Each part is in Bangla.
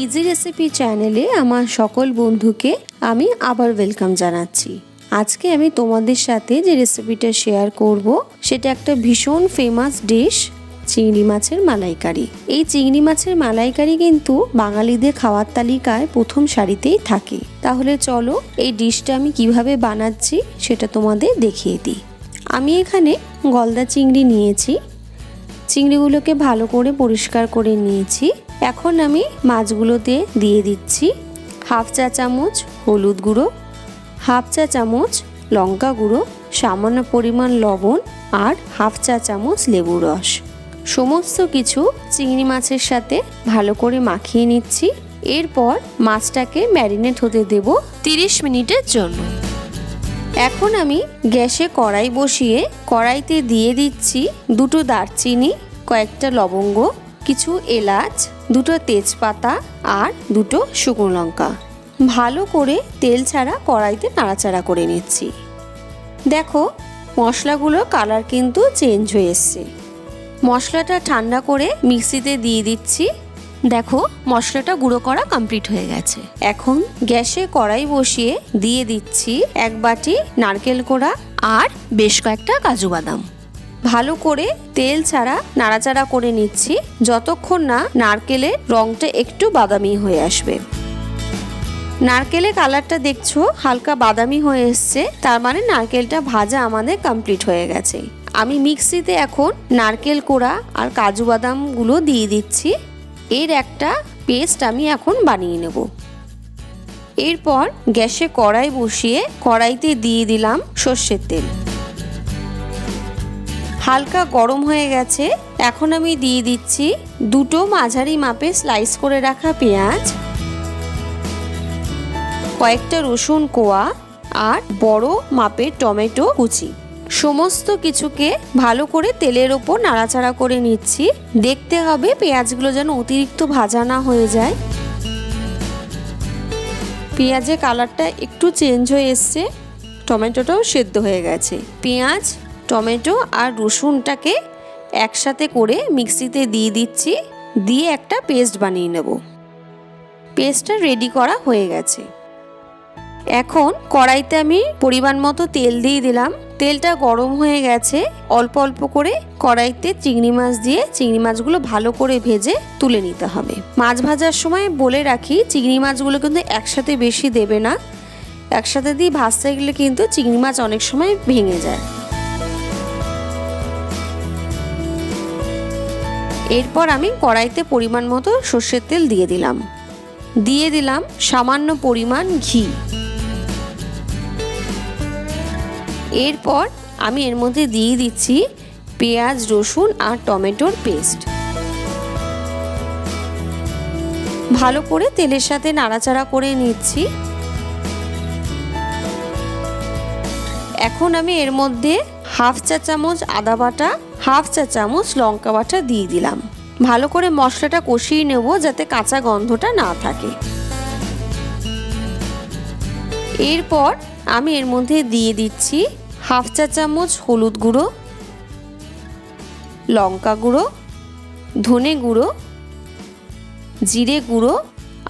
ইজি রেসিপি চ্যানেলে আমার সকল বন্ধুকে আমি আবার ওয়েলকাম জানাচ্ছি। আজকে আমি তোমাদের সাথে যে রেসিপিটা শেয়ার করব সেটা একটা ভীষণ ফেমাস ডিশ, চিংড়ি মাছের মালাইকারি। এই চিংড়ি মাছের মালাইকারি কিন্তু বাঙালিদের খাওয়ার তালিকায় প্রথম সারিতেই থাকে। তাহলে চলো এই ডিশটা আমি কিভাবে বানাচ্ছি সেটা তোমাদের দেখিয়ে দিই। আমি এখানে গলদা চিংড়ি নিয়েছি। চিংড়িগুলোকে ভালো করে পরিষ্কার করে নিয়েছি। এখন আমি মাছগুলোতে দিয়ে দিচ্ছি হাফ চা চামচ হলুদ গুঁড়ো, হাফ চা চামচ লঙ্কা গুঁড়ো, সামান্য পরিমাণ লবণ আর হাফ চা চামচ লেবুর রস। সমস্ত কিছু চিংড়ি মাছের সাথে ভালো করে মাখিয়ে নিচ্ছি। এরপর মাছটাকে ম্যারিনেট হতে দেব 30 মিনিটের জন্য। এখন আমি গ্যাসে কড়াই বসিয়ে কড়াইতে দিয়ে দিচ্ছি দুটো দারচিনি, কয়েকটা লবঙ্গ, কিছু এলাচ, দুটো তেজপাতা আর দুটো শুকনো লঙ্কা। ভালো করে তেল ছাড়া কড়াইতে নাড়াচাড়া করে নিচ্ছি। দেখো মশলাগুলোর কালার কিন্তু চেঞ্জ হয়ে এসছে। মশলাটা ঠান্ডা করে মিক্সিতে দিয়ে দিচ্ছি। দেখো মশলাটা গুঁড়ো করা কমপ্লিট হয়ে গেছে। এখন গ্যাসে কড়াই বসিয়ে দিয়ে দিচ্ছি 1 বাটি নারকেল কোড়া আর বেশ কয়েকটা কাজু বাদাম। ভালো করে তেল ছাড়া নাড়াচাড়া করে নিচ্ছি যতক্ষণ না নারকেলের রংটা একটু বাদামি হয়ে আসবে। নারকেলের কালারটা দেখছো হালকা বাদামি হয়ে এসছে, তার মানে নারকেলটা ভাজা আমাদের কমপ্লিট হয়ে গেছে। আমি মিক্সিতে এখন নারকেল কোড়া আর কাজু বাদামগুলো দিয়ে দিচ্ছি। এর একটা পেস্ট আমি এখন বানিয়ে নেব। এরপর গ্যাসে কড়াই বসিয়ে কড়াইতে দিয়ে দিলাম সর্ষের তেল। হালকা গরম হয়ে গেছে। এখন আমি দিয়ে দিচ্ছি দুটো মাঝারি মাপে স্লাইস করে রাখা পেঁয়াজ, কয়েকটা রসুন কোয়া আর বড় মাপের টমেটো কুচি। সমস্ত কিছুকে ভালো করে তেলের ওপর নাড়াচাড়া করে নিচ্ছি। দেখতে হবে পেঁয়াজগুলো যেন অতিরিক্ত ভাজা না হয়ে যায়। পেঁয়াজের কালারটা একটু চেঞ্জ হয়ে এসছে, টমেটোটাও সেদ্ধ হয়ে গেছে। পেঁয়াজ, টমেটো আর রসুনটাকে একসাথে করে মিক্সিতে দিয়ে দিচ্ছি, দিয়ে একটা পেস্ট বানিয়ে নেব। পেস্টটা রেডি করা হয়ে গেছে। এখন কড়াইতে আমি পরিমাণ মতো তেল দিয়ে দিলাম। তেলটা গরম হয়ে গেছে। অল্প অল্প করে কড়াইতে চিংড়ি মাছ দিয়ে চিংড়ি মাছগুলো ভালো করে ভেজে তুলে নিতে হবে। মাছ ভাজার সময় বলে রাখি চিংড়ি মাছগুলো কিন্তু একসাথে বেশি দেবে না। একসাথে দিয়ে ভাজতে গেলে কিন্তু চিংড়ি মাছ অনেক সময় ভেঙে যায়। এরপর আমি কড়াইতে পরিমাণ মতো সর্ষের তেল দিয়ে দিলাম সামান্য পরিমাণ ঘি। এরপর আমি এর মধ্যে দিয়ে দিচ্ছি পেঁয়াজ, রসুন আর টমেটোর পেস্ট। ভালো করে তেলের সাথে নাড়াচাড়া করে নিচ্ছি। এখন আমি এর মধ্যে হাফ চা চামচ আদা বাটা, হাফ চা চামচ লঙ্কা বাটা দিয়ে দিলাম। ভালো করে মশলাটা কষিয়ে নেব যাতে কাঁচা গন্ধটা না থাকে। এরপর আমি এর মধ্যে দিয়ে দিচ্ছি হাফ চা চামচ হলুদ গুঁড়ো, লঙ্কা গুঁড়ো, ধনে গুঁড়ো, জিরে গুঁড়ো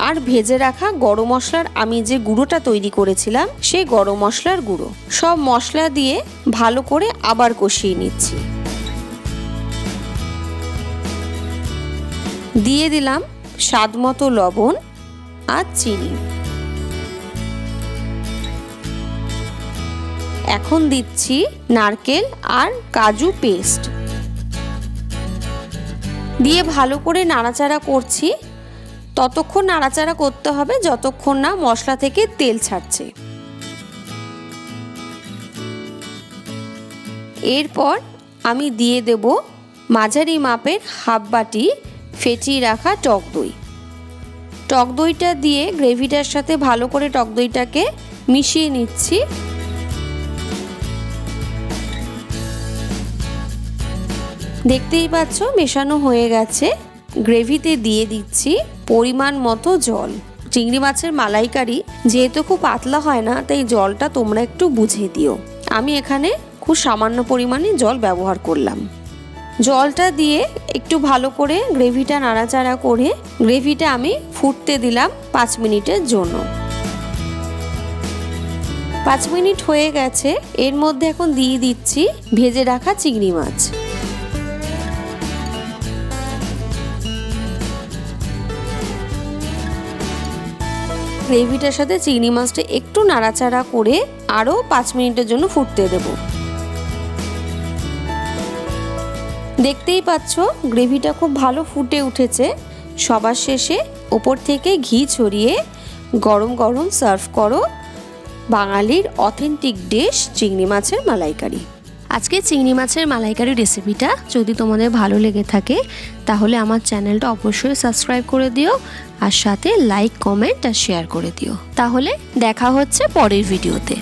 আর ভেজে রাখা গরম মশলার আমি যে গুঁড়োটা তৈরি করেছিলাম সেই গরম মশলার গুঁড়ো। সব মশলা দিয়ে ভালো করে আবার কষিয়ে নিচ্ছি। দিয়ে দিলাম স্বাদ মতো লবণ আর চিনি। এখন দিচ্ছি নারকেল আর কাজু পেস্ট দিয়ে ভালো করে নাড়াচাড়া করছি। ততক্ষণ নাড়াচাড়া করতে হবে যতক্ষণ না মশলা থেকে তেল ছাড়ছে। এরপর আমি দিয়ে দেব মাঝারি মাপের হাফ বাটি ফেটিয়ে রাখা টক দই। টক দইটা দিয়ে গ্রেভিটার সাথে ভালো করে টক দইটাকে মিশিয়ে নিচ্ছি। দেখতেই পাচ্ছ মেশানো হয়ে গেছে। গ্রেভিতে দিয়ে দিচ্ছি পরিমাণ মতো জল। চিংড়ি মাছের মালাইকারি যেহেতু খুব পাতলা হয় না, তাই জলটা তোমরা একটু বুঝে দিও। আমি এখানে খুব সামান্য পরিমাণে জল ব্যবহার করলাম। জলটা দিয়ে একটু ভালো করে গ্রেভিটা নাড়াচাড়া করে গ্রেভিটা আমি ফুটতে দিলাম 5 মিনিটের জন্য। 5 মিনিট হয়ে গেছে, এর মধ্যে এখন দিয়ে দিচ্ছি ভেজে রাখা চিংড়ি মাছ। গ্রেভিটার সাথে চিংড়ি মাছটা একটু নাড়াচাড়া করে আরও 5 মিনিটের জন্য ফুটতে দেব। দেখতেই পাচ্ছ গ্রেভিটা খুব ভালো ফুটে উঠেছে। সবার শেষে ওপর থেকে ঘি ছড়িয়ে গরম গরম সার্ভ করো বাঙালির অথেন্টিক ডিশ চিংড়ি মাছের মালাইকারি। আজকে চিংড়ি মাছের মালাইকারি রেসিপিটা যদি তোমাদের ভালো লেগে থাকে তাহলে আমার চ্যানেলটা অবশ্যই সাবস্ক্রাইব করে দিও, আর সাথে লাইক, কমেন্ট আর শেয়ার করে দিও। তাহলে দেখা হচ্ছে পরের ভিডিওতে।